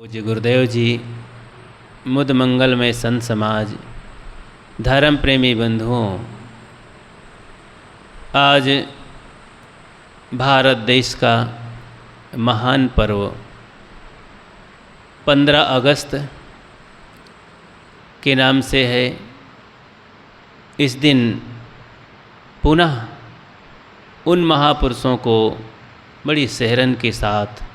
पूज्य गुरुदेव जी, मुद मंगलमय संत समाज, धर्म प्रेमी बंधुओं, आज भारत देश का महान पर्व 15 अगस्त के नाम से है। इस दिन पुनः उन महापुरुषों को बड़ी सेहरन के साथ,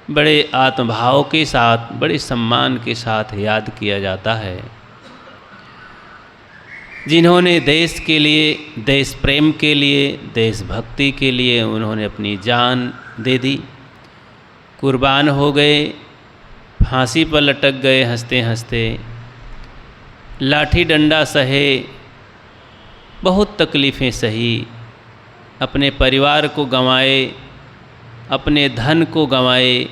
बड़े आत्मभाव के साथ, बड़े सम्मान के साथ याद किया जाता है, जिन्होंने देश के लिए, देश प्रेम के लिए, देशभक्ति के लिए उन्होंने अपनी जान दे दी, कुर्बान हो गए, फांसी पर लटक गए हंसते हंसते, लाठी डंडा सहे, बहुत तकलीफ़ें सही, अपने परिवार को गंवाए, अपने धन को गंवाए,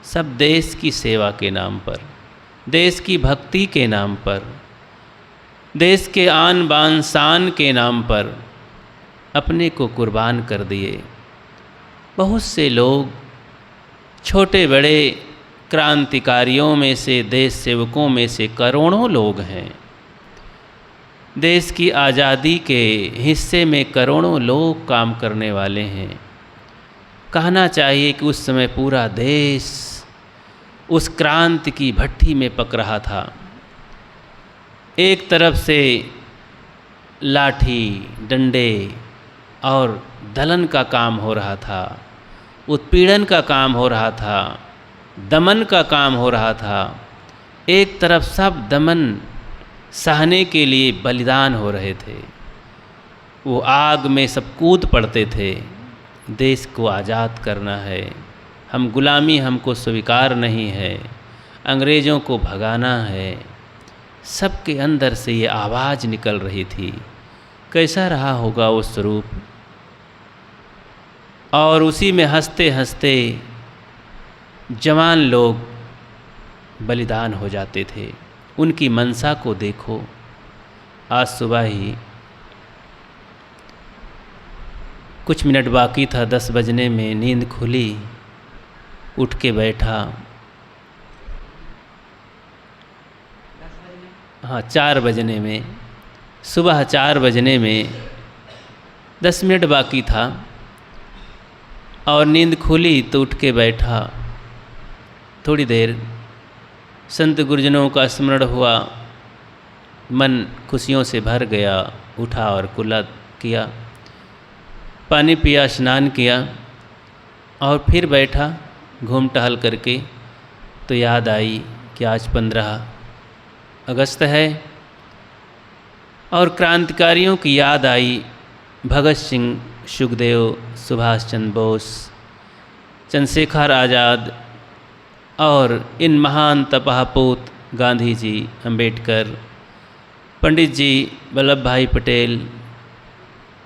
सब देश की सेवा के नाम पर, देश की भक्ति के नाम पर, देश के आन बान शान के नाम पर अपने को कुर्बान कर दिए। बहुत से लोग, छोटे बड़े क्रांतिकारियों में से, देश सेवकों में से करोड़ों लोग हैं। देश की आज़ादी के हिस्से में करोड़ों लोग काम करने वाले हैं। कहना चाहिए कि उस समय पूरा देश उस क्रांति की भट्ठी में पक रहा था। एक तरफ से लाठी डंडे और दलन का काम हो रहा था, उत्पीड़न का काम हो रहा था, दमन का काम हो रहा था। एक तरफ सब दमन सहने के लिए बलिदान हो रहे थे। वो आग में सब कूद पड़ते थे। देश को आज़ाद करना है, हम गुलामी हमको स्वीकार नहीं है, अंग्रेज़ों को भगाना है। सबके अंदर से ये आवाज़ निकल रही थी। कैसा रहा होगा वो स्वरूप। और उसी में हंसते हंसते जवान लोग बलिदान हो जाते थे। उनकी मनसा को देखो। आज सुबह ही कुछ मिनट बाकी था 10 बजने में, नींद खुली, उठ के बैठा। हाँ, 4 बजने में, सुबह 4 बजने में 10 मिनट बाकी था और नींद खुली तो उठ के बैठा। थोड़ी देर संत गुरुजनों का स्मरण हुआ, मन खुशियों से भर गया। उठा और कुल्ला किया, पानी पिया, स्नान किया और फिर बैठा घूम टहल करके। तो याद आई कि आज 15 अगस्त है और क्रांतिकारियों की याद आई। भगत सिंह, सुखदेव, सुभाष चंद्र बोस, चंद्रशेखर आज़ाद और इन महान तपहापूत गांधी जी, अंबेडकर, पंडित जी वल्लभ भाई पटेल,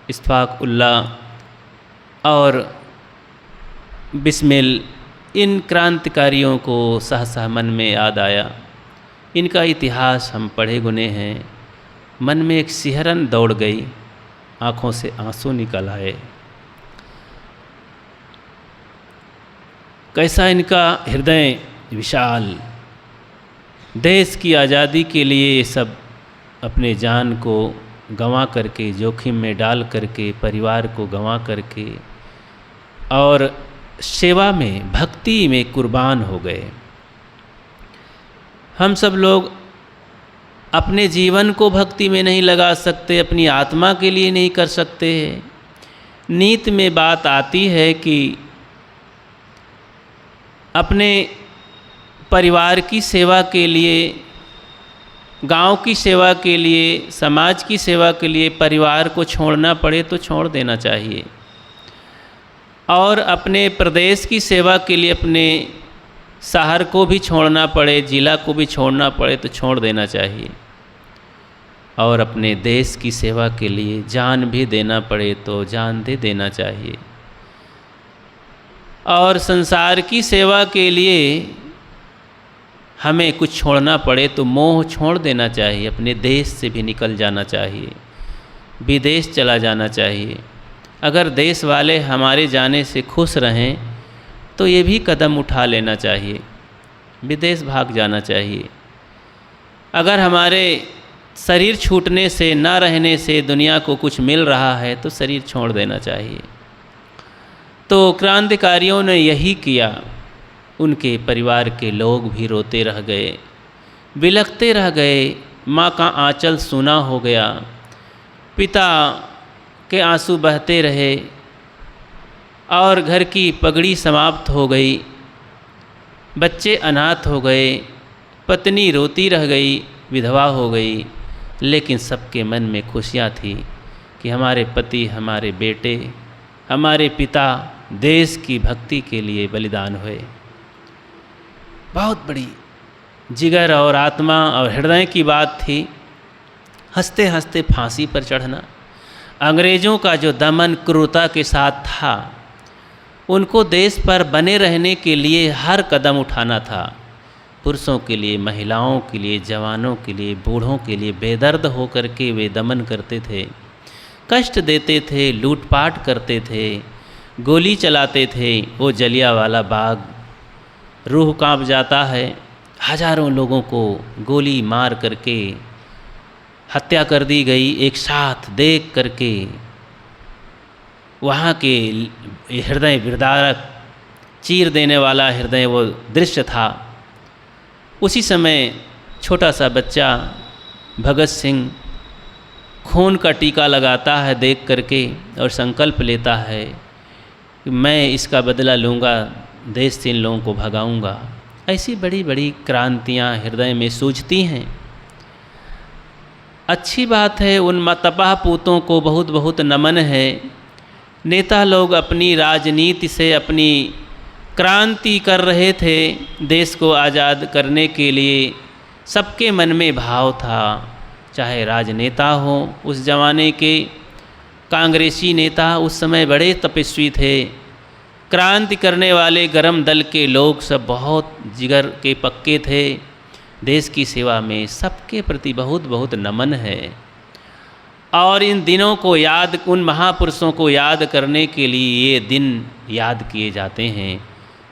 इशफाक उल्ला और बिस्मिल, इन क्रांतिकारियों को सहसा मन में याद आया। इनका इतिहास हम पढ़े गुने हैं। मन में एक सिहरन दौड़ गई, आँखों से आंसू निकल आए। कैसा इनका हृदय विशाल। देश की आज़ादी के लिए ये सब अपने जान को गंवा करके, जोखिम में डाल करके, परिवार को गंवा करके और सेवा में, भक्ति में कुर्बान हो गए। हम सब लोग अपने जीवन को भक्ति में नहीं लगा सकते, अपनी आत्मा के लिए नहीं कर सकते हैं। नीति में बात आती है कि अपने परिवार की सेवा के लिए, गांव की सेवा के लिए, समाज की सेवा के लिए परिवार को छोड़ना पड़े तो छोड़ देना चाहिए, और अपने प्रदेश की सेवा के लिए अपने शहर को भी छोड़ना पड़े, जिला को भी छोड़ना पड़े तो छोड़ देना चाहिए, और अपने देश की सेवा के लिए जान भी देना पड़े तो जान दे देना चाहिए, और संसार की सेवा के लिए हमें कुछ छोड़ना पड़े तो मोह छोड़ देना चाहिए, अपने देश से भी निकल जाना चाहिए, विदेश चला जाना चाहिए। अगर देश वाले हमारे जाने से खुश रहें तो ये भी कदम उठा लेना चाहिए। विदेश भाग जाना चाहिए। अगर हमारे शरीर छूटने से, ना रहने से दुनिया को कुछ मिल रहा है तो शरीर छोड़ देना चाहिए। तो क्रांतिकारियों ने यही किया। उनके परिवार के लोग भी रोते रह गए, बिलखते रह गए। माँ का आंचल सूना हो गया, पिता के आंसू बहते रहे और घर की पगड़ी समाप्त हो गई। बच्चे अनाथ हो गए, पत्नी रोती रह गई, विधवा हो गई। लेकिन सबके मन में खुशियाँ थी कि हमारे पति, हमारे बेटे, हमारे पिता देश की भक्ति के लिए बलिदान हुए। बहुत बड़ी जिगर और आत्मा और हृदय की बात थी। हंसते हंसते फांसी पर चढ़ना, अंग्रेज़ों का जो दमन क्रूरता के साथ था, उनको देश पर बने रहने के लिए हर कदम उठाना था। पुरुषों के लिए, महिलाओं के लिए, जवानों के लिए, बूढ़ों के लिए बेदर्द होकर के वे दमन करते थे, कष्ट देते थे, लूटपाट करते थे, गोली चलाते थे। वो जलियांवाला बाग, रूह कांप जाता है। हजारों लोगों को गोली मार करके हत्या कर दी गई। एक साथ देख करके वहाँ के हृदय विदारक, चीर देने वाला हृदय वो दृश्य था। उसी समय छोटा सा बच्चा भगत सिंह खून का टीका लगाता है देख करके और संकल्प लेता है कि मैं इसका बदला लूँगा, देश से इन लोगों को भगाऊँगा। ऐसी बड़ी बड़ी क्रांतियाँ हृदय में सूझती हैं। अच्छी बात है, उन मतपा पूतों को बहुत बहुत नमन है। नेता लोग अपनी राजनीति से अपनी क्रांति कर रहे थे, देश को आज़ाद करने के लिए। सबके मन में भाव था, चाहे राजनेता हो उस ज़माने के, कांग्रेसी नेता उस समय बड़े तपस्वी थे। क्रांति करने वाले गरम दल के लोग सब बहुत जिगर के पक्के थे। देश की सेवा में सबके प्रति बहुत बहुत नमन है। और इन दिनों को याद, उन महापुरुषों को याद करने के लिए ये दिन याद किए जाते हैं,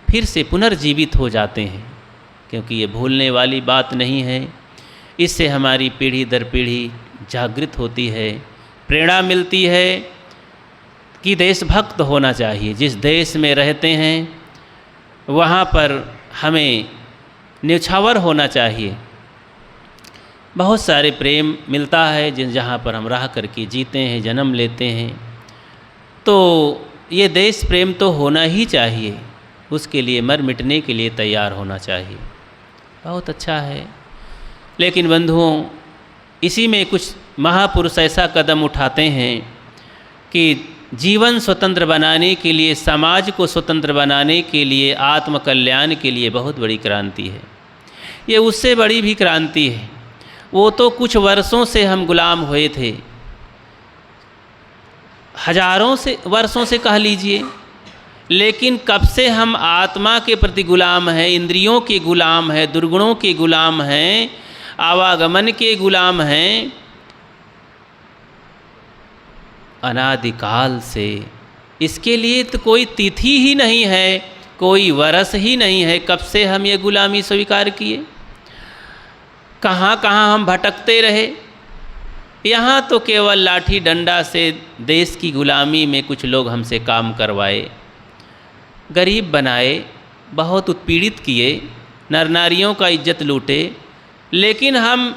फिर से पुनर्जीवित हो जाते हैं, क्योंकि ये भूलने वाली बात नहीं है। इससे हमारी पीढ़ी दर पीढ़ी जागृत होती है, प्रेरणा मिलती है कि देशभक्त होना चाहिए। जिस देश में रहते हैं वहाँ पर हमें न्यौछावर होना चाहिए। बहुत सारे प्रेम मिलता है जिन जहाँ पर हम रह करके जीते हैं, जन्म लेते हैं। तो ये देश प्रेम तो होना ही चाहिए, उसके लिए मर मिटने के लिए तैयार होना चाहिए। बहुत अच्छा है। लेकिन बंधुओं, इसी में कुछ महापुरुष ऐसा कदम उठाते हैं कि जीवन स्वतंत्र बनाने के लिए, समाज को स्वतंत्र बनाने के लिए, आत्मकल्याण के लिए बहुत बड़ी क्रांति है। ये उससे बड़ी भी क्रांति है। वो तो कुछ वर्षों से हम गुलाम हुए थे, हजारों से वर्षों से कह लीजिए, लेकिन कब से हम आत्मा के प्रति गुलाम हैं, इंद्रियों के गुलाम हैं, दुर्गुणों के गुलाम हैं, आवागमन के गुलाम हैं। अनादिकाल से। इसके लिए तो कोई तिथि ही नहीं है, कोई वर्ष ही नहीं है, कब से हम ये गुलामी स्वीकार किए। कहाँ कहाँ हम भटकते रहे। यहाँ तो केवल लाठी डंडा से देश की गुलामी में कुछ लोग हमसे काम करवाए, गरीब बनाए, बहुत उत्पीड़ित किए, नर नारियों का इज्जत लूटे। लेकिन हम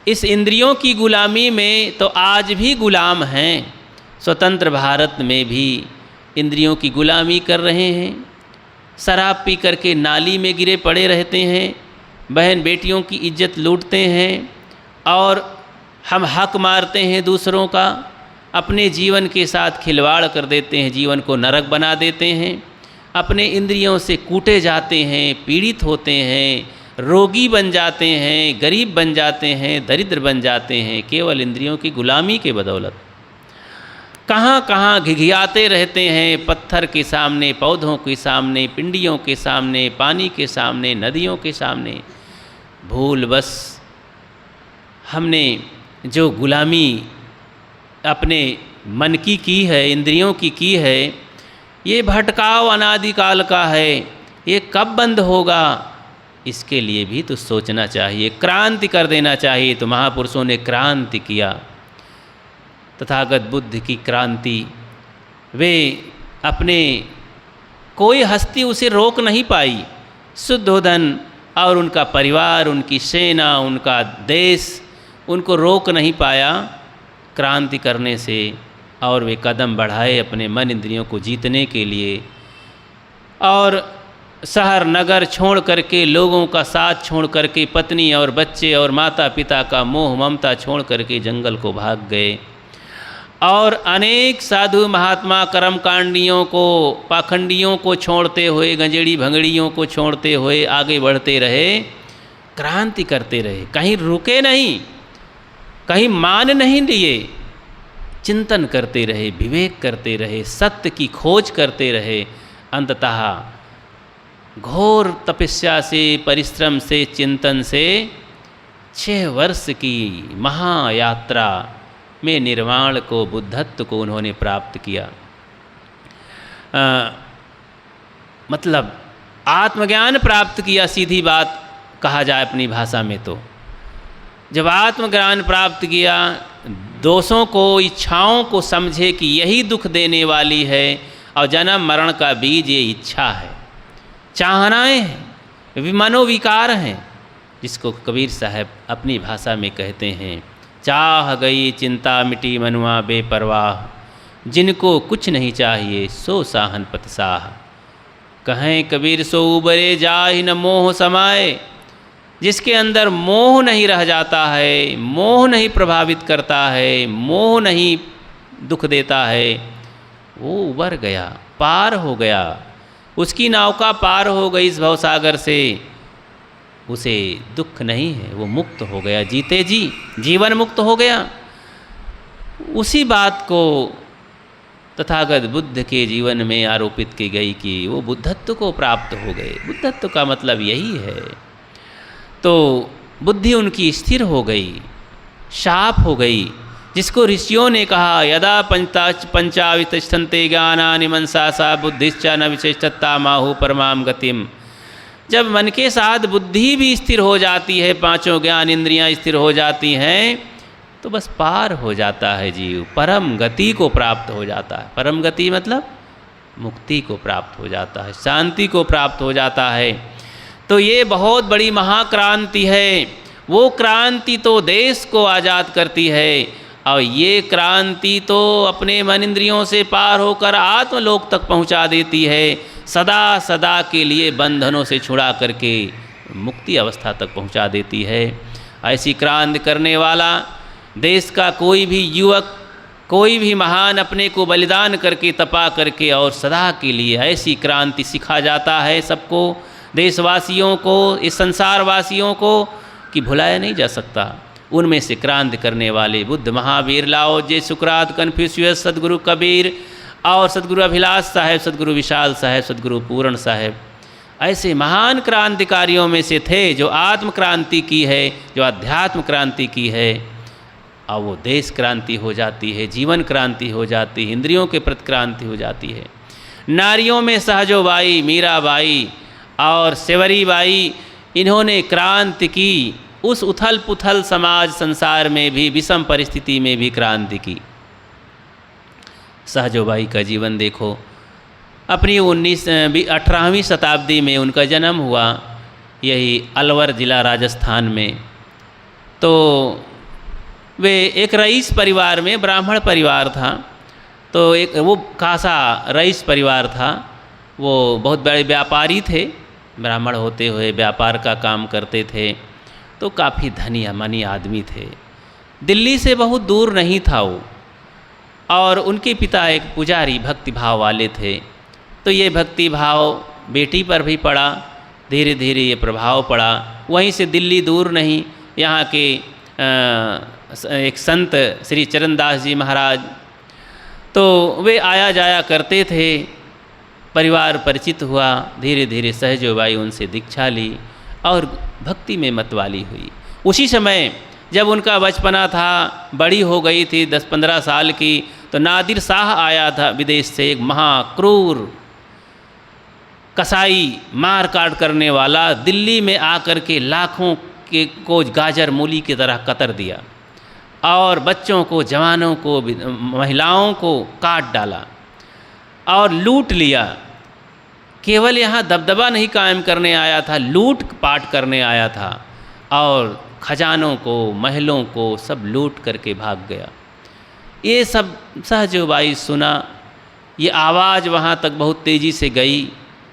इस इंद्रियों की गुलामी में तो आज भी गुलाम हैं। स्वतंत्र भारत में भी इंद्रियों की गुलामी कर रहे हैं। शराब पी करके नाली में गिरे पड़े रहते हैं, बहन बेटियों की इज्जत लूटते हैं और हम हक मारते हैं दूसरों का, अपने जीवन के साथ खिलवाड़ कर देते हैं, जीवन को नरक बना देते हैं। अपने इंद्रियों से कूटे जाते हैं, पीड़ित होते हैं, रोगी बन जाते हैं, गरीब बन जाते हैं, दरिद्र बन जाते हैं, केवल इंद्रियों की गुलामी के बदौलत। कहाँ कहाँ घिघियाते रहते हैं, पत्थर के सामने, पौधों के सामने, पिंडियों के सामने, पानी के सामने, नदियों के सामने। भूल बस हमने जो गुलामी अपने मन की है, इंद्रियों की है, ये भटकाव अनादिकाल का है। ये कब बंद होगा? इसके लिए भी तो सोचना चाहिए, क्रांति कर देना चाहिए। तो महापुरुषों ने क्रांति किया, तथागत बुद्ध की क्रांति। वे अपने कोई हस्ती उसे रोक नहीं पाई। शुद्धोधन और उनका परिवार, उनकी सेना, उनका देश उनको रोक नहीं पाया क्रांति करने से, और वे कदम बढ़ाए अपने मन इंद्रियों को जीतने के लिए। और शहर नगर छोड़ करके, लोगों का साथ छोड़ करके, पत्नी और बच्चे और माता पिता का मोह ममता छोड़ करके जंगल को भाग गए। और अनेक साधु महात्मा कर्मकांडियों को, पाखंडियों को छोड़ते हुए, गंजेड़ी भंगड़ियों को छोड़ते हुए आगे बढ़ते रहे, क्रांति करते रहे, कहीं रुके नहीं, कहीं मान नहीं लिए, चिंतन करते रहे, विवेक करते रहे, सत्य की खोज करते रहे। अंततः घोर तपस्या से, परिश्रम से, चिंतन से 6 वर्ष की महायात्रा में निर्वाण को, बुद्धत्व को उन्होंने प्राप्त किया। मतलब आत्मज्ञान प्राप्त किया, सीधी बात कहा जाए अपनी भाषा में तो। जब आत्मज्ञान प्राप्त किया, दोषों को, इच्छाओं को समझे कि यही दुख देने वाली है, और जन्म मरण का बीज ये इच्छा है, चाहनाएँ हैं, मनोविकार हैं, जिसको कबीर साहब अपनी भाषा में कहते हैं, चाह गई चिंता मिटी मनुआ बेपरवाह, जिनको कुछ नहीं चाहिए सो साहन पतसाह। कहें कबीर सो उबरे जाहि न मोह समाए, जिसके अंदर मोह नहीं रह जाता है, मोह नहीं प्रभावित करता है, मोह नहीं दुख देता है, वो उबर गया, पार हो गया, उसकी नौका पार हो गई इस भवसागर से, उसे दुख नहीं है, वो मुक्त हो गया, जीते जी जीवन मुक्त हो गया। उसी बात को तथागत बुद्ध के जीवन में आरोपित की गई कि वो बुद्धत्व को प्राप्त हो गए। बुद्धत्व का मतलब यही है। तो बुद्धि उनकी स्थिर हो गई, शाप हो गई, जिसको ऋषियों ने कहा यदा पंचावितिष्ठन्ते ज्ञानानि मनसा सा बुद्धिश्च न विशेषता माहु परमाम गतिम। जब मन के साथ बुद्धि भी स्थिर हो जाती है, 5 ज्ञान इंद्रियां स्थिर हो जाती हैं, तो बस पार हो जाता है जीव, परम गति को प्राप्त हो जाता है। परम गति मतलब मुक्ति को प्राप्त हो जाता है, शांति को प्राप्त हो जाता है। तो ये बहुत बड़ी महाक्रांति है। वो क्रांति तो देश को आज़ाद करती है, और ये क्रांति तो अपने मन इंद्रियों से पार होकर आत्मलोक तक पहुंचा देती है, सदा सदा के लिए बंधनों से छुड़ा करके मुक्ति अवस्था तक पहुंचा देती है। ऐसी क्रांति करने वाला देश का कोई भी युवक, कोई भी महान अपने को बलिदान करके, तपा करके, और सदा के लिए ऐसी क्रांति सिखा जाता है सबको, देशवासियों को, इस संसारवासियों को, कि भुलाया नहीं जा सकता। उनमें से क्रांति करने वाले बुद्ध, महावीर, लाओ जे, सुकरात, कन्फ्यूशियस, सदगुरु कबीर और सदगुरु अभिलाष साहेब, सदगुरु विशाल साहेब, सदगुरु पूर्ण साहेब, ऐसे महान क्रांतिकारियों में से थे जो आत्म क्रांति की है, जो अध्यात्म क्रांति की है। और वो देश क्रांति हो जाती है, जीवन क्रांति हो जाती है, इंद्रियों के प्रति क्रांति हो जाती है। नारियों में सहजोबाई, मीराबाई और सेवरी बाई, इन्होंने क्रांति की। उस उथल पुथल समाज संसार में भी, विषम परिस्थिति में भी क्रांति की। सहजोबाई का जीवन देखो, अपनी 18वीं शताब्दी में उनका जन्म हुआ, यही अलवर ज़िला राजस्थान में। तो वे एक रईस परिवार में, ब्राह्मण परिवार था, तो एक वो खासा रईस परिवार था। वो बहुत बड़े व्यापारी थे, ब्राह्मण होते हुए व्यापार का काम करते थे, तो काफ़ी धनी अमानी आदमी थे। दिल्ली से बहुत दूर नहीं था वो, और उनके पिता एक पुजारी भक्ति भाव वाले थे। तो ये भक्ति भाव बेटी पर भी पड़ा, धीरे धीरे ये प्रभाव पड़ा। वहीं से दिल्ली दूर नहीं, यहाँ के एक संत श्री चरणदास जी महाराज, तो वे आया जाया करते थे। परिवार परिचित हुआ, धीरे धीरे सहजोबाई उनसे दीक्षा ली और भक्ति में मतवाली हुई। उसी समय जब उनका बचपना था, बड़ी हो गई थी 10-15 साल की, तो नादिर शाह आया था विदेश से, एक महाक्रूर कसाई मार काट करने वाला दिल्ली में आकर के लाखों के को गाजर मूली की तरह कतर दिया और बच्चों को, जवानों को, महिलाओं को काट डाला और लूट लिया। केवल यहाँ दबदबा नहीं कायम करने आया था, लूट पाट करने आया था और खजानों को, महलों को सब लूट करके भाग गया। ये सब सहजोबाई सुना। ये आवाज़ वहाँ तक बहुत तेज़ी से गई,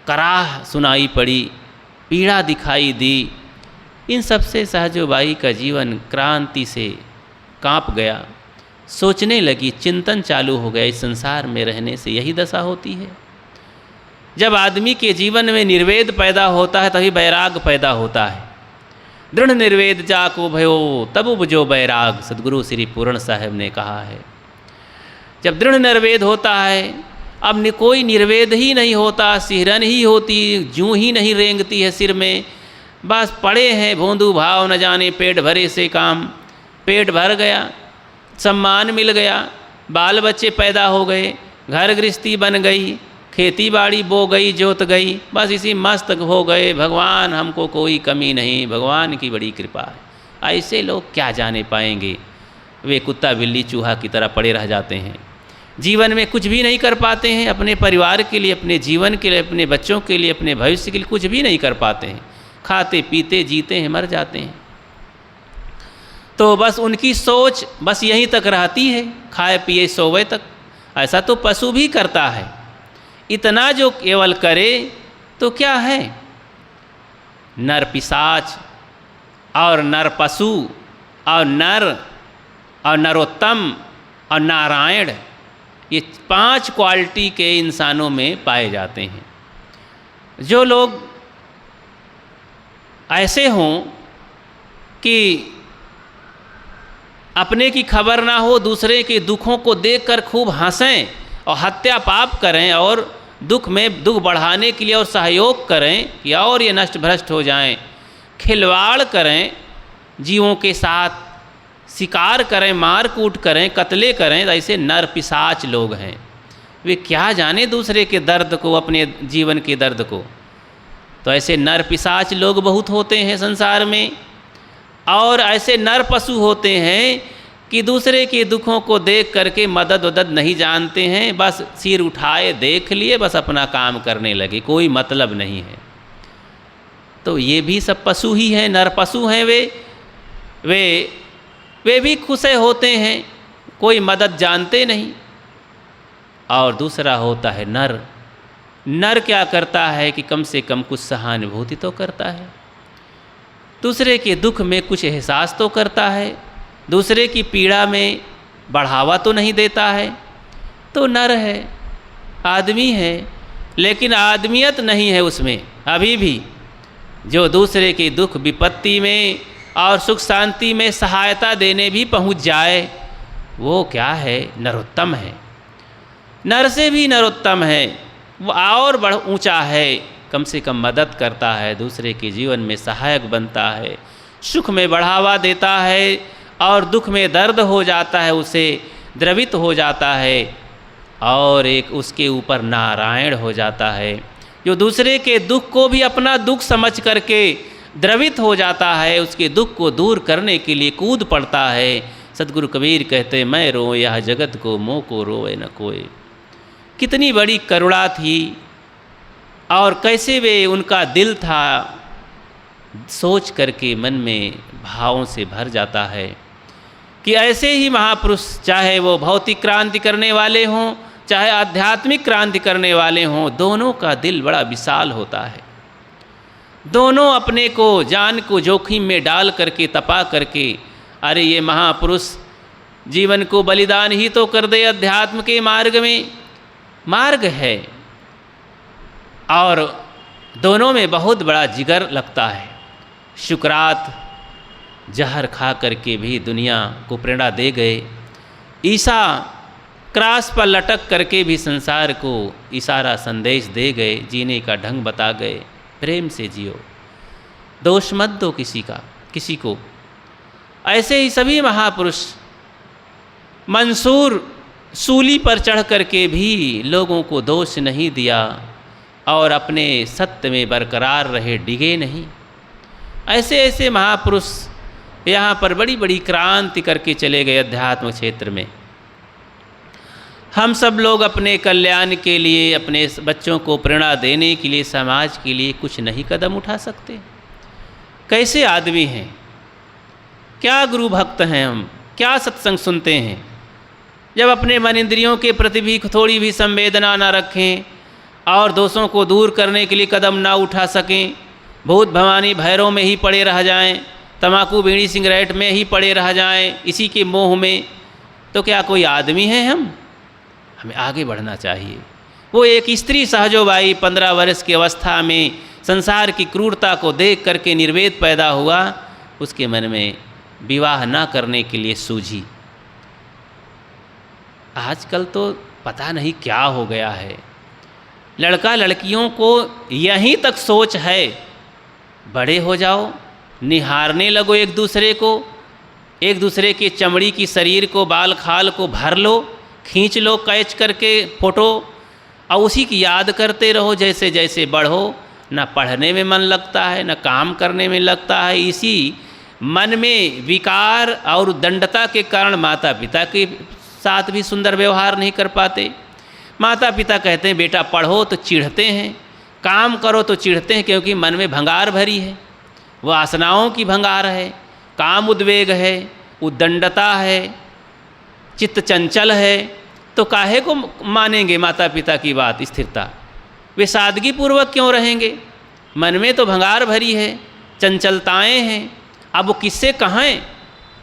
कराह सुनाई पड़ी, पीड़ा दिखाई दी। इन सब से सहजोबाई का जीवन क्रांति से कांप गया। सोचने लगी, चिंतन चालू हो गया, इस संसार में रहने से यही दशा होती है। जब आदमी के जीवन में निर्वेद पैदा होता है तभी बैराग पैदा होता है। दृढ़ निर्वेद जाको भयो तब उपजो बैराग, सदगुरु श्री पूर्ण साहब ने कहा है। जब दृढ़ निर्वेद होता है, अब कोई निर्वेद ही नहीं होता, सिहरन ही होती, जूं ही नहीं रेंगती है सिर में, बस पड़े हैं भोंदू भाव न जाने पेट भरे से काम। पेट भर गया, सम्मान मिल गया, बाल बच्चे पैदा हो गए, घर गृहस्थी बन गई, खेती बाड़ी बो गई, जोत गई, बस इसी मस्त हो गए। भगवान हमको कोई कमी नहीं, भगवान की बड़ी कृपा है। ऐसे लोग क्या जाने पाएंगे, वे कुत्ता बिल्ली चूहा की तरह पड़े रह जाते हैं, जीवन में कुछ भी नहीं कर पाते हैं। अपने परिवार के लिए, अपने जीवन के लिए, अपने बच्चों के लिए, अपने भविष्य के लिए कुछ भी नहीं कर पाते हैं। खाते पीते जीते हैं, मर जाते हैं। तो बस उनकी सोच बस यहीं तक रहती है, खाए पिए सोवे तक। ऐसा तो पशु भी करता है। इतना जो केवल करे तो क्या है, नर पिशाच और नर पशु और नर और नरोत्तम और नारायण, ये 5 क्वालिटी के इंसानों में पाए जाते हैं। जो लोग ऐसे हों कि अपने की खबर ना हो, दूसरे के दुखों को देखकर खूब हंसें और हत्या पाप करें और दुख में दुख बढ़ाने के लिए और सहयोग करें कि और ये नष्ट भ्रष्ट हो जाएं, खिलवाड़ करें जीवों के साथ, शिकार करें, मार कूट करें, कत्ले करें, ऐसे नर पिशाच लोग हैं। वे क्या जाने दूसरे के दर्द को, अपने जीवन के दर्द को। तो ऐसे नर पिशाच लोग बहुत होते हैं संसार में। और ऐसे नर पशु होते हैं कि दूसरे के दुखों को देख करके मदद वदद नहीं जानते हैं, बस सिर उठाए देख लिए, बस अपना काम करने लगे, कोई मतलब नहीं है। तो ये भी सब पशु ही हैं, नर पशु हैं। वे भी खुशे होते हैं, कोई मदद जानते नहीं। और दूसरा होता है नर। नर क्या करता है कि कम से कम कुछ सहानुभूति तो करता है, दूसरे के दुख में कुछ एहसास तो करता है, दूसरे की पीड़ा में बढ़ावा तो नहीं देता है। तो नर है, आदमी है, लेकिन आदमियत नहीं है उसमें अभी भी। जो दूसरे के दुख विपत्ति में और सुख शांति में सहायता देने भी पहुंच जाए, वो क्या है, नरोत्तम है। नर से भी नरोत्तम है, वो और बड़ ऊंचा है, कम से कम मदद करता है, दूसरे के जीवन में सहायक बनता है, सुख में बढ़ावा देता है और दुख में दर्द हो जाता है उसे द्रवित हो जाता है, और एक उसके ऊपर नारायण हो जाता है, जो दूसरे के दुख को भी अपना दुख समझ करके द्रवित हो जाता है, उसके दुख को दूर करने के लिए कूद पड़ता है। सदगुरु कबीर कहते, मैं रो यह जगत को, मोह को रोए न कोई। कितनी बड़ी करुणा थी और कैसे वे उनका दिल था, सोच करके मन में भावों से भर जाता है कि ऐसे ही महापुरुष, चाहे वो भौतिक क्रांति करने वाले हों, चाहे आध्यात्मिक क्रांति करने वाले हों, दोनों का दिल बड़ा विशाल होता है। दोनों अपने को, जान को जोखिम में डाल करके, तपा करके, अरे ये महापुरुष जीवन को बलिदान ही तो कर दे, अध्यात्म के मार्ग में मार्ग है। और दोनों में बहुत बड़ा जिगर लगता है। शुक्रात जहर खा करके भी दुनिया को प्रेरणा दे गए। ईसा क्रास पर लटक करके भी संसार को इशारा संदेश दे गए, जीने का ढंग बता गए। प्रेम से जियो, दोष मत दो किसी को। ऐसे ही सभी महापुरुष, मंसूर सूली पर चढ़ करके भी लोगों को दोष नहीं दिया, और अपने सत्य में बरकरार रहे, डिगे नहीं। ऐसे ऐसे महापुरुष यहाँ पर बड़ी बड़ी क्रांति करके चले गए अध्यात्म क्षेत्र में। हम सब लोग अपने कल्याण के लिए, अपने बच्चों को प्रेरणा देने के लिए, समाज के लिए कुछ नहीं कदम उठा सकते? कैसे आदमी हैं? क्या गुरु भक्त हैं हम? क्या सत्संग सुनते हैं? जब अपने मन इंद्रियों के प्रति भी थोड़ी भी संवेदना ना रखें और दोषों को दूर करने के लिए कदम ना उठा सकें, भूत भवानी भैरव में ही पड़े रह जाएं, तम्बाकू बीड़ी सिगरेट में ही पड़े रह जाएं, इसी के मोह में, तो क्या कोई आदमी है हम? हमें आगे बढ़ना चाहिए। वो एक स्त्री सहजोबाई 15 वर्ष की अवस्था में संसार की क्रूरता को देख करके निर्वेद पैदा हुआ, उसके मन में विवाह ना करने के लिए सूझी। आजकल तो पता नहीं क्या हो गया है, लड़का लड़कियों को यहीं तक सोच है, बड़े हो जाओ, निहारने लगो एक दूसरे को, एक दूसरे के चमड़ी की शरीर को, बाल खाल को भर लो, खींच लो कैच करके फ़ोटो, और उसी की याद करते रहो। जैसे जैसे बढ़ो, न पढ़ने में मन लगता है, न काम करने में लगता है। इसी मन में विकार और दंडता के कारण माता पिता के साथ भी सुंदर व्यवहार नहीं कर पाते। माता पिता कहते हैं बेटा पढ़ो तो चिढ़ते हैं, काम करो तो चिढ़ते हैं, क्योंकि मन में भंगार भरी है, वासनाओं की भंगार है, काम उद्वेग है, उद्दंडता है, चित्त चंचल है। तो काहे को मानेंगे माता पिता की बात, स्थिरता? वे सादगी पूर्वक क्यों रहेंगे? मन में तो भंगार भरी है, चंचलताएं हैं। अब वो किससे कहें?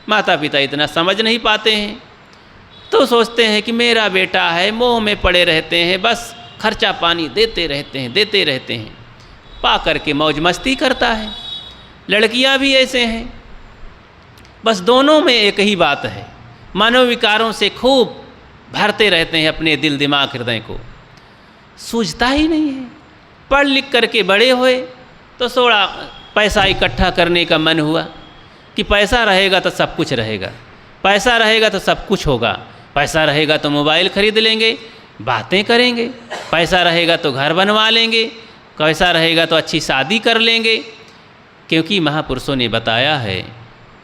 माता पिता इतना समझ नहीं पाते हैं, तो सोचते हैं कि मेरा बेटा है, मोह में पड़े रहते हैं, बस खर्चा पानी देते रहते हैं, पा करके मौज मस्ती करता है। लड़कियां भी ऐसे हैं, बस दोनों में एक ही बात है, मनोविकारों से खूब भरते रहते हैं अपने दिल दिमाग हृदय को, सूझता ही नहीं है। पढ़ लिख करके बड़े हुए तो थोड़ा पैसा इकट्ठा करने का मन हुआ कि पैसा रहेगा तो सब कुछ रहेगा, पैसा रहेगा तो सब कुछ होगा, पैसा रहेगा तो मोबाइल खरीद लेंगे, बातें करेंगे, पैसा रहेगा तो घर बनवा लेंगे, पैसा रहेगा तो अच्छी शादी कर लेंगे। क्योंकि महापुरुषों ने बताया है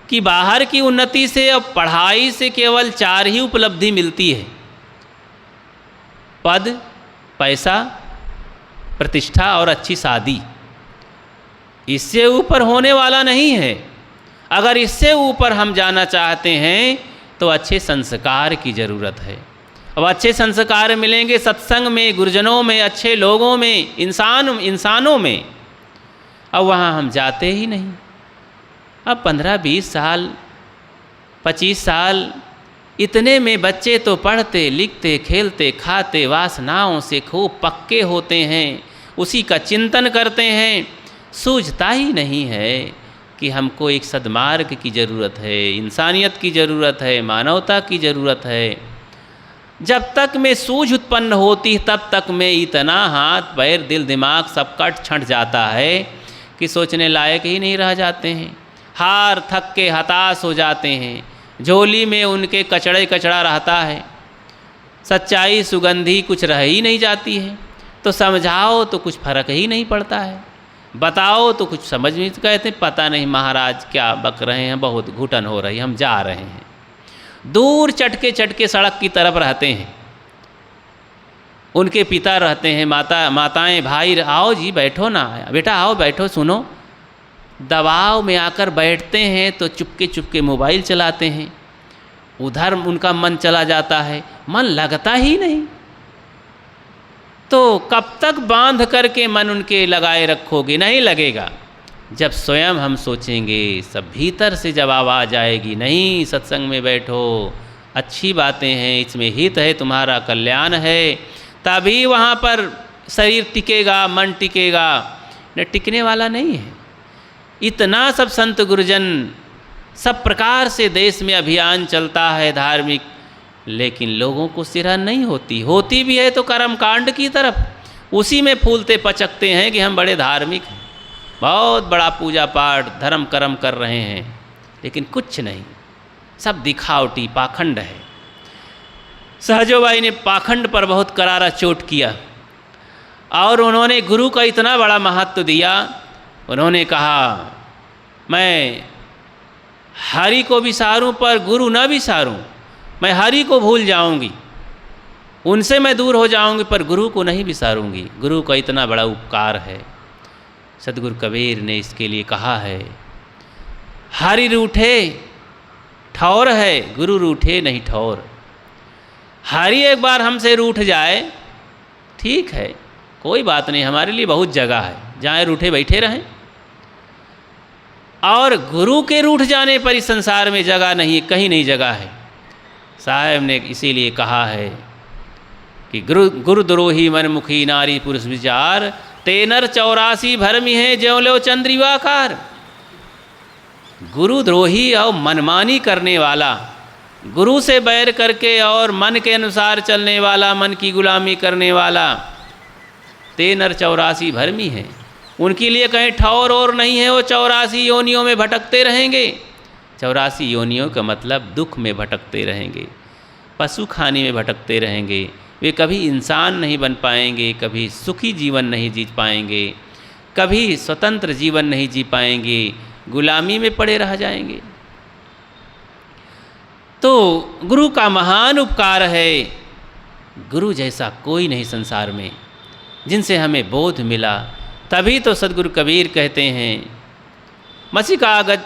कि बाहर की उन्नति से और पढ़ाई से केवल 4 ही उपलब्धि मिलती है, पद, पैसा, प्रतिष्ठा और अच्छी शादी। इससे ऊपर होने वाला नहीं है। अगर इससे ऊपर हम जाना चाहते हैं तो अच्छे संस्कार की ज़रूरत है। अब अच्छे संस्कार मिलेंगे सत्संग में, गुरुजनों में, अच्छे लोगों में, इंसानों में। अब वहाँ हम जाते ही नहीं। अब 15-20 साल, 25 साल, इतने में बच्चे तो पढ़ते लिखते खेलते खाते वासनाओं से खूब पक्के होते हैं, उसी का चिंतन करते हैं। सूझता ही नहीं है कि हमको एक सद्मार्ग की ज़रूरत है, इंसानियत की ज़रूरत है, मानवता की ज़रूरत है। जब तक में सूझ उत्पन्न होती तब तक में इतना हाथ पैर दिल दिमाग सब कट छंट जाता है कि सोचने लायक ही नहीं रह जाते हैं। हार थक के हताश हो जाते हैं, झोली में उनके कचड़ा रहता है, सच्चाई सुगंधी कुछ रह ही नहीं जाती है। तो समझाओ तो कुछ फर्क ही नहीं पड़ता है, बताओ तो कुछ समझ नहीं। कहते पता नहीं महाराज क्या बक रहे हैं, बहुत घुटन हो रही, हम जा रहे हैं। दूर चटके सड़क की तरफ रहते हैं, उनके पिता रहते हैं, माताएं भाई, आओ जी बैठो ना, बेटा आओ बैठो सुनो। दबाव में आकर बैठते हैं तो चुपके मोबाइल चलाते हैं, उधर उनका मन चला जाता है, मन लगता ही नहीं। तो कब तक बांध करके मन उनके लगाए रखोगे? नहीं लगेगा। जब स्वयं हम सोचेंगे, सब भीतर से जब आवाज़ आएगी, नहीं सत्संग में बैठो, अच्छी बातें हैं, इसमें हित है, तुम्हारा कल्याण है, तभी वहाँ पर शरीर टिकेगा, मन टिकेगा। न टिकने वाला नहीं है। इतना सब संत गुरुजन, सब प्रकार से देश में अभियान चलता है धार्मिक, लेकिन लोगों को सिरहन नहीं होती भी है तो कर्म कांड की तरफ, उसी में फूलते पचकते हैं कि हम बड़े धार्मिक हैं, बहुत बड़ा पूजा पाठ धर्म कर्म कर रहे हैं, लेकिन कुछ नहीं, सब दिखावटी पाखंड है। सहजोबाई ने पाखंड पर बहुत करारा चोट किया। और उन्होंने गुरु का इतना बड़ा महत्व दिया। उन्होंने कहा मैं हरि को विसारूं पर गुरु न विसारूं, मैं हरि को भूल जाऊंगी, उनसे मैं दूर हो जाऊंगी पर गुरु को नहीं विसारूंगी। गुरु का इतना बड़ा उपकार है। सद्गुरु कबीर ने इसके लिए कहा है, हरि रूठे ठौर है, गुरु रूठे नहीं ठौर। हरि एक बार हमसे रूठ जाए ठीक है, कोई बात नहीं, हमारे लिए बहुत जगह है, जहाँ रूठे बैठे रहें। और गुरु के रूठ जाने पर इस संसार में जगह नहीं, कहीं नहीं जगह है। साहब ने इसीलिए कहा है कि गुरुद्रोही मनमुखी नारी पुरुष विचार, तेनर 84 भरमी है ज्यों लो चंद्रिवाकार। गुरुद्रोही और मनमानी करने वाला, गुरु से बैर करके और मन के अनुसार चलने वाला, मन की गुलामी करने वाला, तेनर 84 भरमी है। उनके लिए कहीं ठौर और नहीं है, वो 84 योनियों में भटकते रहेंगे। 84 योनियों का मतलब दुख में भटकते रहेंगे, पशु खाने में भटकते रहेंगे। वे कभी इंसान नहीं बन पाएंगे, कभी सुखी जीवन नहीं जी पाएंगे, कभी स्वतंत्र जीवन नहीं जी पाएंगे, गुलामी में पड़े रह जाएंगे। तो गुरु का महान उपकार है। गुरु जैसा कोई नहीं संसार में, जिनसे हमें बोध मिला। तभी तो सद्गुरु कबीर कहते हैं, मसी कागज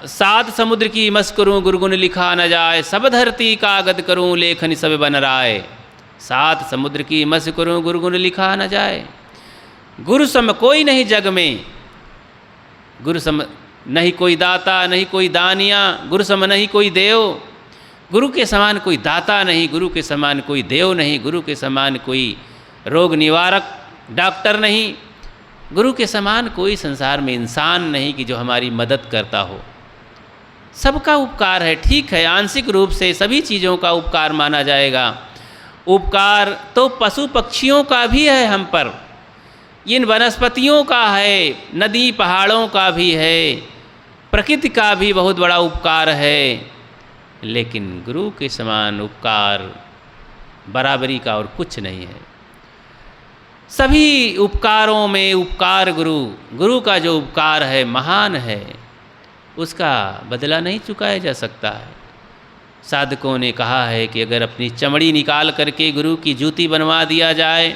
7 समुद्र की मस करूँ गुरुगुण लिखा न जाए, सब धरती कागज करूँ लेखन सब बन राय। 7 समुद्र की मस करूँ गुरुगुण लिखा न जाए। गुरु सम कोई नहीं जग में, गुरु सम नहीं कोई दाता, नहीं कोई दानिया, गुरु सम नहीं कोई देव। गुरु के समान कोई दाता नहीं, गुरु के समान कोई देव नहीं, गुरु के समान कोई रोग निवारक डॉक्टर नहीं, गुरु के समान कोई संसार में इंसान नहीं कि जो हमारी मदद करता हो। सबका उपकार है, ठीक है, आंशिक रूप से सभी चीज़ों का उपकार माना जाएगा। उपकार तो पशु पक्षियों का भी है हम पर, इन वनस्पतियों का है, नदी पहाड़ों का भी है, प्रकृति का भी बहुत बड़ा उपकार है। लेकिन गुरु के समान उपकार बराबरी का और कुछ नहीं है। सभी उपकारों में उपकार गुरु का जो उपकार है महान है, उसका बदला नहीं चुकाया जा सकता है। साधकों ने कहा है कि अगर अपनी चमड़ी निकाल करके गुरु की जूती बनवा दिया जाए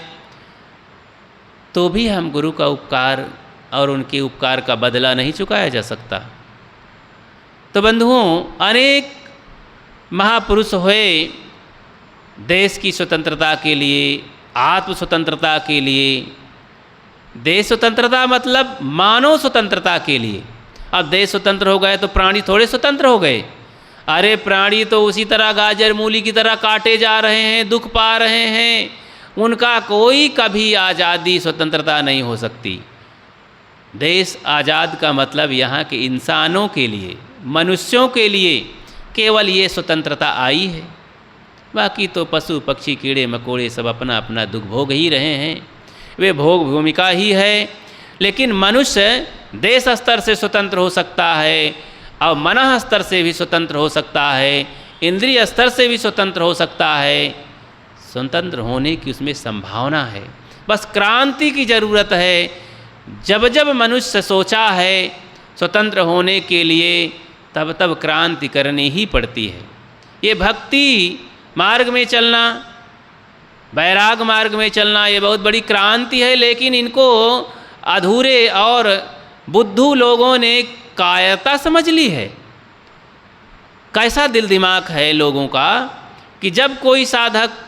तो भी हम गुरु का उपकार और उनके उपकार का बदला नहीं चुकाया जा सकता। तो बंधुओं, अनेक महापुरुष हुए देश की स्वतंत्रता के लिए, आत्म स्वतंत्रता के लिए। देश स्वतंत्रता मतलब मानव स्वतंत्रता के लिए। अब देश स्वतंत्र हो गए तो प्राणी थोड़े स्वतंत्र हो गए। अरे प्राणी तो उसी तरह गाजर मूली की तरह काटे जा रहे हैं, दुख पा रहे हैं। उनका कोई कभी आज़ादी स्वतंत्रता नहीं हो सकती। देश आज़ाद का मतलब यहाँ के इंसानों के लिए, मनुष्यों के लिए केवल ये स्वतंत्रता आई है। बाकी तो पशु पक्षी कीड़े मकोड़े सब अपना अपना दुख भोग ही रहे हैं, वे भोग भूमिका ही है। लेकिन मनुष्य देश स्तर से स्वतंत्र हो सकता है और मन स्तर से भी स्वतंत्र हो सकता है, इंद्रिय स्तर से भी स्वतंत्र हो सकता है। स्वतंत्र होने की उसमें संभावना है, बस क्रांति की ज़रूरत है। जब जब मनुष्य सोचा है स्वतंत्र होने के लिए, तब तब क्रांति करनी ही पड़ती है। ये भक्ति मार्ग में चलना, वैराग मार्ग में चलना, ये बहुत बड़ी क्रांति है। लेकिन इनको अधूरे और बुद्धू लोगों ने कायरता समझ ली है। कैसा दिल दिमाग है लोगों का कि जब कोई साधक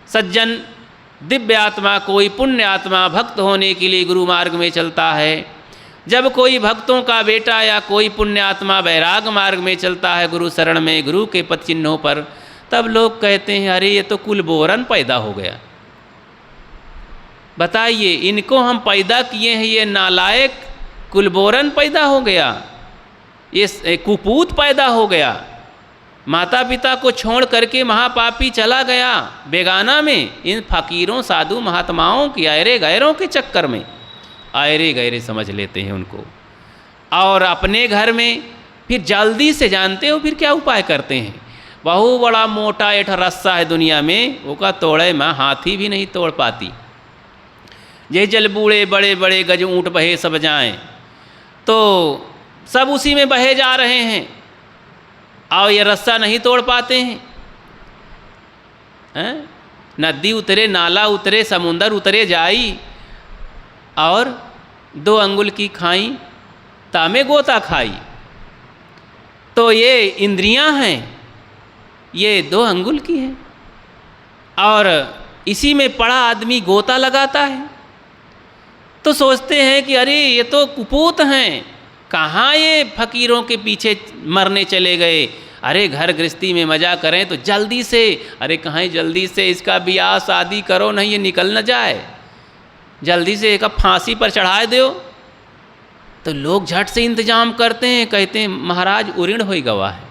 सज्जन दिव्य आत्मा, कोई पुण्य आत्मा भक्त होने के लिए गुरु मार्ग में चलता है, जब कोई भक्तों का बेटा या कोई पुण्य आत्मा वैराग मार्ग में चलता है गुरु शरण में, गुरु के पद चिन्हों पर, तब लोग कहते हैं अरे ये तो कुलबोरन पैदा हो गया। बताइए, इनको हम पैदा किए हैं, ये नालायक कुलबोरन पैदा हो गया, ये कुपूत पैदा हो गया, माता पिता को छोड़ करके महापापी चला गया बेगाना में, इन फकीरों साधु महात्माओं की आयरे गैरों के चक्कर में। आयरे गैरे समझ लेते हैं उनको, और अपने घर में फिर जल्दी से, जानते हो फिर क्या उपाय करते हैं, बहुत बड़ा मोटा एक रस्सा है दुनिया में, वो का तोड़े मैं हाथी भी नहीं तोड़ पाती। ये जल बूढ़े बड़े बड़े गज ऊँट बहे सब जाएं, तो सब उसी में बहे जा रहे हैं और ये रस्सा नहीं तोड़ पाते हैं। नदी उतरे, नाला उतरे, समुंदर उतरे जाई, और 2 अंगुल की खाई तामे गोता खाई। तो ये इंद्रियां हैं, ये 2 अंगुल की हैं, और इसी में पड़ा आदमी गोता लगाता है। तो सोचते हैं कि अरे ये तो कुपूत हैं, कहाँ ये फकीरों के पीछे मरने चले गए। अरे घर गृहस्थी में मज़ा करें तो जल्दी से, अरे कहाँ जल्दी से इसका ब्याह शादी करो, नहीं ये निकल न जाए, जल्दी से एक फांसी पर चढ़ा दो। तो लोग झट से इंतजाम करते हैं, कहते हैं महाराज उऋण हो गवा है,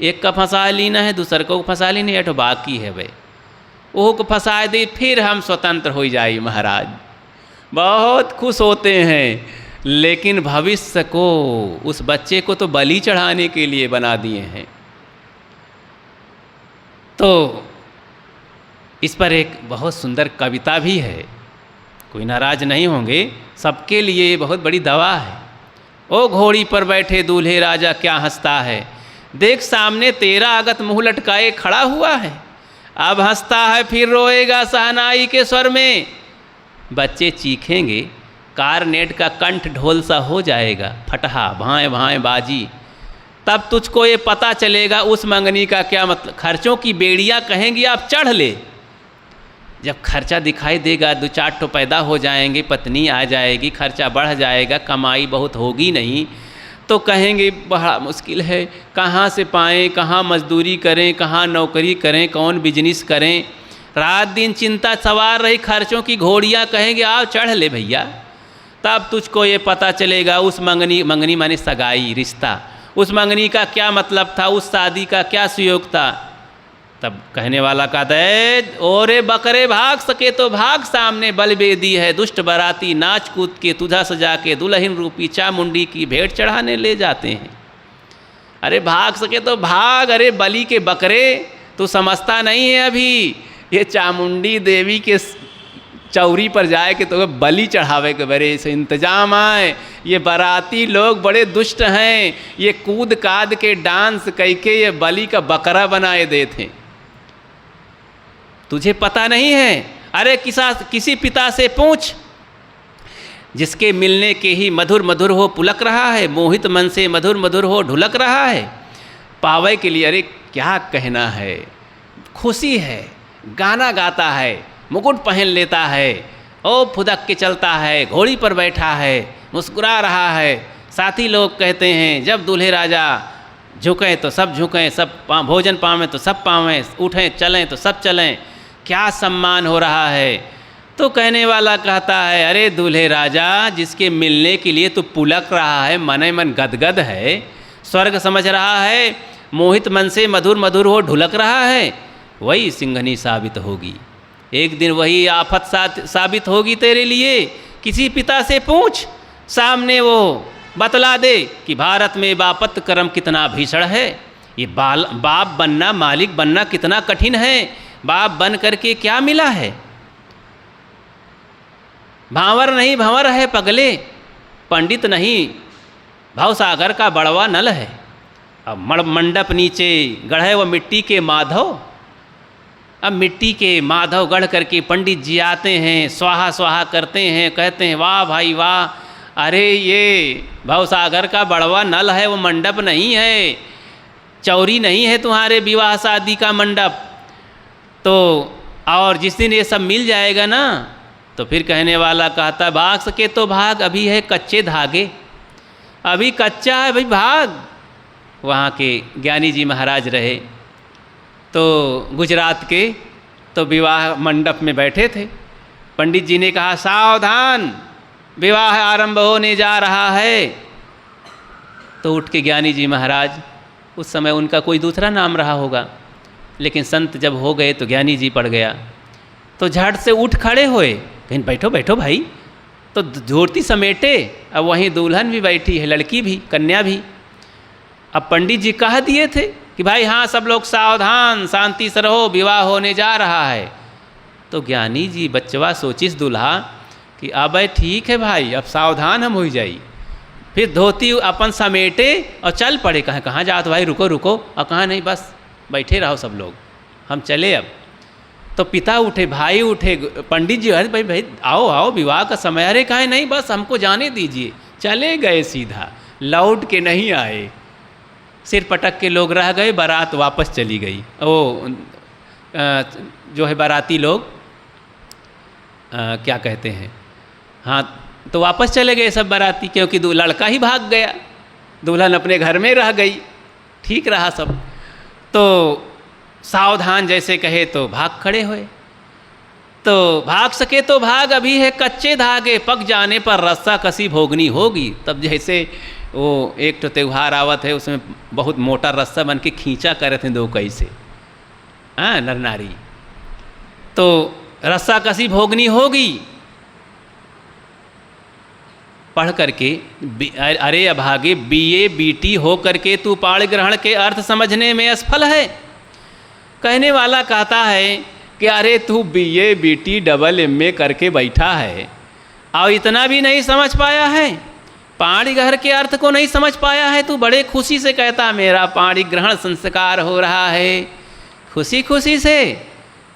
एक का फंसा लेना है, दूसरे को फंसा लेना है, बाकी है भाई, वो को फंसा दे, फिर हम स्वतंत्र हो जाए। महाराज बहुत खुश होते हैं, लेकिन भविष्य को, उस बच्चे को तो बलि चढ़ाने के लिए बना दिए हैं। तो इस पर एक बहुत सुंदर कविता भी है, कोई नाराज नहीं होंगे, सबके लिए बहुत बड़ी दवा है। ओ घोड़ी पर बैठे दूल्हे राजा क्या हंसता है, देख सामने तेरा अगत मुँह लटकाए खड़ा हुआ है, अब हंसता है फिर रोएगा शहनाई के स्वर में। बच्चे चीखेंगे, कारनेट का कंठ ढोल सा हो जाएगा, फटहा भाएँ भाएँ बाजी, तब तुझको ये पता चलेगा उस मंगनी का क्या मतलब। खर्चों की बेड़ियाँ कहेंगी आप चढ़ ले, जब खर्चा दिखाई देगा, 2-4 ठो पैदा हो जाएंगे, पत्नी आ जाएगी, खर्चा बढ़ जाएगा, कमाई बहुत होगी नहीं, तो कहेंगे बड़ा मुश्किल है, कहाँ से पाएँ, कहाँ मजदूरी करें, कहाँ नौकरी करें, कौन बिजनेस करें। रात दिन चिंता सवार रही, खर्चों की घोड़ियाँ कहेंगे आओ चढ़ ले भैया, तब तुझको ये पता चलेगा उस मंगनी, मंगनी माने सगाई, रिश्ता, उस मंगनी का क्या मतलब था, उस शादी का क्या सुयोग था। तब कहने वाला कहता है, ओरे बकरे भाग सके तो भाग, सामने बलवेदी है, दुष्ट बराती नाच कूद के तुझा सजा के दुल्हन रूपी चामुंडी की भेंट चढ़ाने ले जाते हैं। अरे भाग सके तो भाग, अरे बलि के बकरे, तू समझता नहीं है अभी, ये चामुंडी देवी के चौरी पर जाए कि तो बलि चढ़ावे के बड़े से इंतजाम आए। ये बाराती लोग बड़े दुष्ट हैं, ये कूद काद के डांस करके ये बलि का बकरा बनाए देते, तुझे पता नहीं है। अरे किसी पिता से पूछ, जिसके मिलने के ही मधुर मधुर हो पुलक रहा है, मोहित मन से मधुर मधुर हो ढुलक रहा है, पावे के लिए अरे क्या कहना है, खुशी है, गाना गाता है, मुकुट पहन लेता है, ओ फुदक के चलता है, घोड़ी पर बैठा है, मुस्कुरा रहा है। साथी लोग कहते हैं जब दूल्हे राजा झुकें तो सब झुकें, सब भोजन पावें तो सब पावें, उठें चलें तो सब चलें, क्या सम्मान हो रहा है। तो कहने वाला कहता है, अरे दूल्हे राजा जिसके मिलने के लिए तो पुलक रहा है, मन मन गदगद है, स्वर्ग समझ रहा है, मोहित मन से मधुर मधुर हो ढुलक रहा है, वही सिंघनी साबित होगी, एक दिन वही आफत साबित होगी तेरे लिए। किसी पिता से पूछ, सामने वो बतला दे कि भारत में बापत कर्म कितना भीषण है, ये बाप बनना, मालिक बनना कितना कठिन है, बाप बन करके क्या मिला है, भांवर नहीं भंवर है पगले, पंडित नहीं भवसागर का बड़वा नल है। अब मंडप नीचे गढ़े वो मिट्टी के माधव, अब मिट्टी के माधव गढ़ करके पंडित जी आते हैं, स्वाहा स्वाहा करते हैं, कहते हैं वाह भाई वाह, अरे ये भवसागर का बड़वा नल है, वो मंडप नहीं है, चौरी नहीं है तुम्हारे विवाह शादी का मंडप। तो और जिस दिन ये सब मिल जाएगा ना, तो फिर कहने वाला कहता भाग सके तो भाग, अभी है कच्चे धागे, अभी कच्चा है भाई भाग। वहाँ के ज्ञानी जी महाराज रहे तो गुजरात के, तो विवाह मंडप में बैठे थे, पंडित जी ने कहा सावधान विवाह आरंभ होने जा रहा है। तो उठ के ज्ञानी जी महाराज, उस समय उनका कोई दूसरा नाम रहा होगा, लेकिन संत जब हो गए तो ज्ञानी जी पड़ गया, तो झट से उठ खड़े हुए, कहीं बैठो बैठो भाई, तो धोती समेटे, अब वहीं दुल्हन भी बैठी है, लड़की भी, कन्या भी। अब पंडित जी कह दिए थे कि भाई हाँ सब लोग सावधान, शांति से रहो, विवाह होने जा रहा है। तो ज्ञानी जी बच्चवा सोचिस दूल्हा कि अब ठीक है भाई, अब सावधान हम हो जाई। फिर धोती अपन समेटे और चल पड़े। कहाँ जात भाई, रुको रुको। और कहाँ नहीं, बस बैठे रहो सब लोग, हम चले अब। तो पिता उठे, भाई उठे, पंडित जी, अरे भाई भाई आओ आओ, विवाह का समय। अरे कहाँ नहीं, बस हमको जाने दीजिए। चले गए सीधा, लौट के नहीं आए। सिर पटक के लोग रह गए, बारात वापस चली गई। वो जो है बाराती लोग क्या कहते हैं, हाँ, तो वापस चले गए सब बाराती, क्योंकि लड़का ही भाग गया, दुल्हन अपने घर में रह गई। ठीक रहा सब। तो सावधान जैसे कहे तो भाग खड़े हुए। तो भाग सके तो भाग, अभी है कच्चे धागे, पक जाने पर रस्सा कसी भोगनी होगी। तब जैसे वो एक तो त्यौहार आवत है, उसमें बहुत मोटा रस्सा बन के खींचा करे थे दो कैसे, हाँ, नर नारी। तो रस्सा कसी भोगनी होगी पढ़ करके, अरे अभागे बीए बीटी हो करके तू पाण ग्रहण के अर्थ समझने में असफल है। कहने वाला कहता है कि अरे तू बीए बीटी डबल एमए करके बैठा है और इतना भी नहीं समझ पाया है, पाणी ग्रहण के अर्थ को नहीं समझ पाया है। तू बड़े खुशी से कहता मेरा पाणी ग्रहण संस्कार हो रहा है, खुशी खुशी से।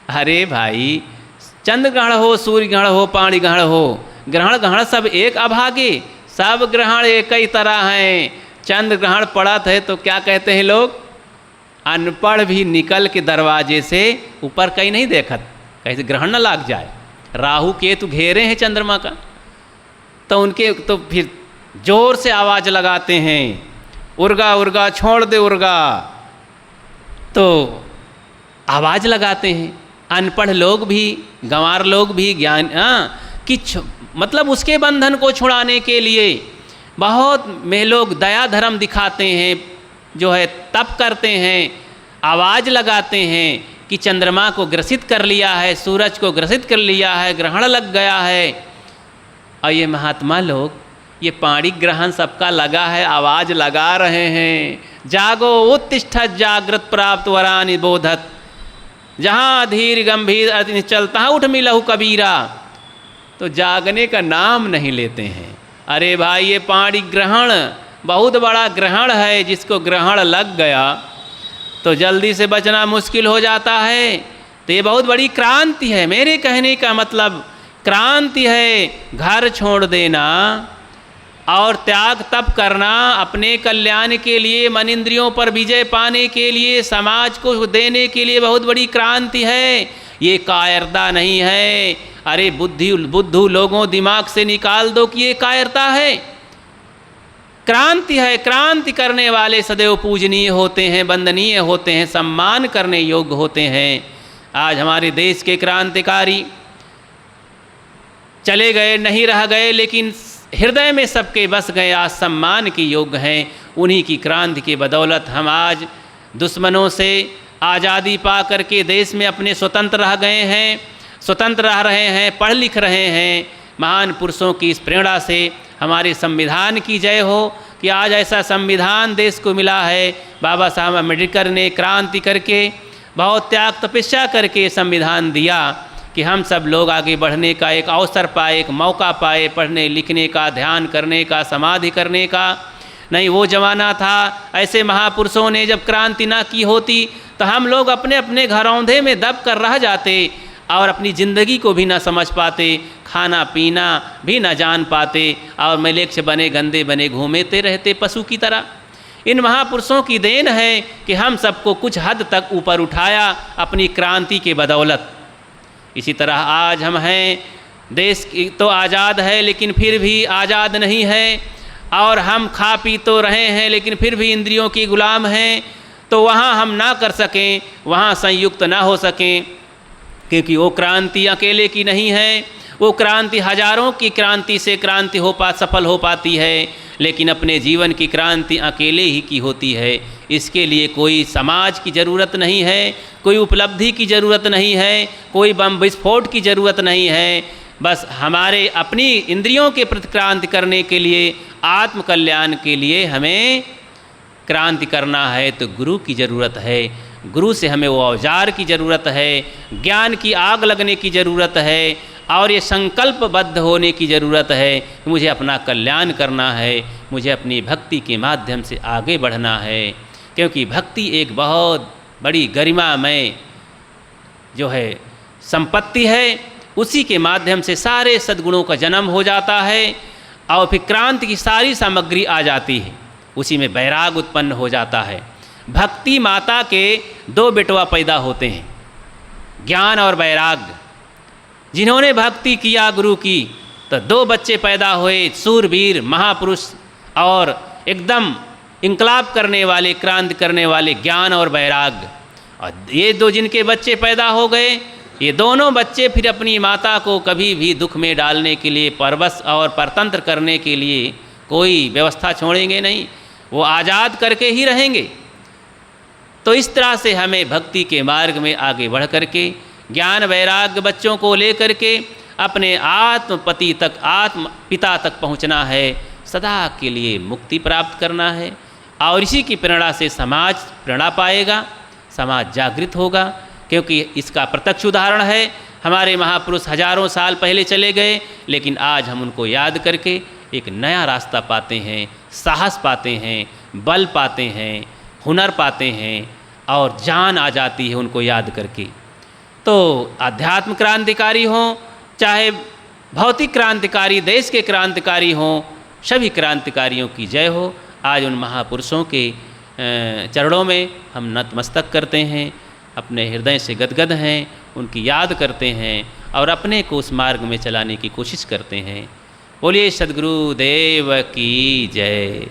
अरे भाई, चंद्र ग्रहण हो, सूर्य ग्रहण हो, पाणी ग्रहण हो, ग्रहण ग्रहण सब एक अभागे, सब ग्रहण एक ही तरह हैं। चंद्र ग्रहण पड़त है तो क्या कहते हैं लोग, अनपढ़ भी निकल के दरवाजे से ऊपर कहीं नहीं देखत, कैसे ग्रहण न लग जाए। राहु केतु घेरे हैं चंद्रमा का, तो उनके तो फिर जोर से आवाज़ लगाते हैं, उर्गा उर्गा छोड़ दे उर्गा, तो आवाज़ लगाते हैं। अनपढ़ लोग भी, गंवार लोग भी ज्ञान कि मतलब उसके बंधन को छुड़ाने के लिए बहुत में लोग दया धर्म दिखाते हैं, जो है तप करते हैं, आवाज़ लगाते हैं कि चंद्रमा को ग्रसित कर लिया है, सूरज को ग्रसित कर लिया है, ग्रहण लग गया है। और ये महात्मा लोग, ये पाणी ग्रहण सबका लगा है, आवाज़ लगा रहे हैं, जागो उत्तिष्ठत जागृत प्राप्त वरानि बोधत, जहाँ धीर गंभीर चलता उठ मिलहु कबीरा। तो जागने का नाम नहीं लेते हैं। अरे भाई, ये पाणी ग्रहण बहुत बड़ा ग्रहण है, जिसको ग्रहण लग गया तो जल्दी से बचना मुश्किल हो जाता है। तो ये बहुत बड़ी क्रांति है। मेरे कहने का मतलब क्रांति है, घर छोड़ देना और त्याग तप करना, अपने कल्याण के लिए, मन इंद्रियों पर विजय पाने के लिए, समाज को देने के लिए बहुत बड़ी क्रांति है। ये कायरता नहीं है। अरे बुद्धू लोगों दिमाग से निकाल दो कि ये कायरता है, क्रांति है। क्रांति करने वाले सदैव पूजनीय होते हैं, वंदनीय होते हैं, सम्मान करने योग्य होते हैं। आज हमारे देश के क्रांतिकारी चले गए, नहीं रह गए, लेकिन हृदय में सबके बस गए, आज सम्मान के योग्य हैं। उन्हीं की क्रांति की बदौलत हम आज दुश्मनों से आज़ादी पा करके देश में अपने स्वतंत्र रह गए हैं, स्वतंत्र रह रहे हैं, पढ़ लिख रहे हैं। महान पुरुषों की इस प्रेरणा से हमारे संविधान की जय हो कि आज ऐसा संविधान देश को मिला है। बाबा साहब अम्बेडकर ने क्रांति करके, बहुत त्याग तपस्या करके संविधान दिया कि हम सब लोग आगे बढ़ने का एक अवसर पाए, एक मौका पाए, पढ़ने लिखने का, ध्यान करने का, समाधि करने का। नहीं, वो ज़माना था, ऐसे महापुरुषों ने जब क्रांति ना की होती तो हम लोग अपने अपने घरौंधे में दब कर रह जाते और अपनी ज़िंदगी को भी ना समझ पाते, खाना पीना भी ना जान पाते और मैलेक्ष बने, गंदे बने घूमेते रहते पशु की तरह। इन महापुरुषों की देन है कि हम सबको कुछ हद तक ऊपर उठाया अपनी क्रांति के बदौलत। इसी तरह आज हम हैं, देश तो आज़ाद है लेकिन फिर भी आज़ाद नहीं है, और हम खा पी तो रहे हैं लेकिन फिर भी इंद्रियों की गुलाम हैं। तो वहाँ हम ना कर सकें, वहाँ संयुक्त ना हो सकें, क्योंकि वो क्रांति अकेले की नहीं है। वो क्रांति हजारों की क्रांति से क्रांति सफल हो पाती है, लेकिन अपने जीवन की क्रांति अकेले ही की होती है। इसके लिए कोई समाज की ज़रूरत नहीं है, कोई उपलब्धि की ज़रूरत नहीं है, कोई बम विस्फोट की ज़रूरत नहीं है। बस हमारे अपनी इंद्रियों के प्रति क्रांति करने के लिए, आत्म कल्याण के लिए हमें क्रांति करना है तो गुरु की ज़रूरत है। गुरु से हमें वो औजार की ज़रूरत है, ज्ञान की आग लगने की ज़रूरत है और ये संकल्पबद्ध होने की ज़रूरत है कि मुझे अपना कल्याण करना है, मुझे अपनी भक्ति के माध्यम से आगे बढ़ना है। क्योंकि भक्ति एक बहुत बड़ी गरिमामय जो है संपत्ति है, उसी के माध्यम से सारे सद्गुणों का जन्म हो जाता है और फिर क्रांति की सारी सामग्री आ जाती है, उसी में वैराग उत्पन्न हो जाता है। भक्ति माता के 2 बेटवा पैदा होते हैं, ज्ञान और वैराग्य। जिन्होंने भक्ति किया गुरु की तो 2 बच्चे पैदा हुए, सूरवीर महापुरुष और एकदम इंकलाब करने वाले, क्रांति करने वाले ज्ञान और वैराग्य। और ये 2 जिनके बच्चे पैदा हो गए, ये दोनों बच्चे फिर अपनी माता को कभी भी दुख में डालने के लिए, परवश और परतंत्र करने के लिए कोई व्यवस्था छोड़ेंगे नहीं, वो आज़ाद करके ही रहेंगे। तो इस तरह से हमें भक्ति के मार्ग में आगे बढ़ करके ज्ञान वैराग्य बच्चों को लेकर के अपने आत्मपति तक, आत्म पिता तक पहुंचना है, सदा के लिए मुक्ति प्राप्त करना है। और इसी की प्रेरणा से समाज प्रेरणा पाएगा, समाज जागृत होगा। क्योंकि इसका प्रत्यक्ष उदाहरण है, हमारे महापुरुष हजारों साल पहले चले गए, लेकिन आज हम उनको याद करके एक नया रास्ता पाते हैं, साहस पाते हैं, बल पाते हैं, हुनर पाते हैं और जान आ जाती है उनको याद करके। तो आध्यात्म क्रांतिकारी हों, चाहे भौतिक क्रांतिकारी, देश के क्रांतिकारी हों, सभी क्रांतिकारियों की जय हो। आज उन महापुरुषों के चरणों में हम नतमस्तक करते हैं, अपने हृदय से गदगद हैं, उनकी याद करते हैं और अपने को उस मार्ग में चलाने की कोशिश करते हैं। बोलिए सद्गुरु देव की जय।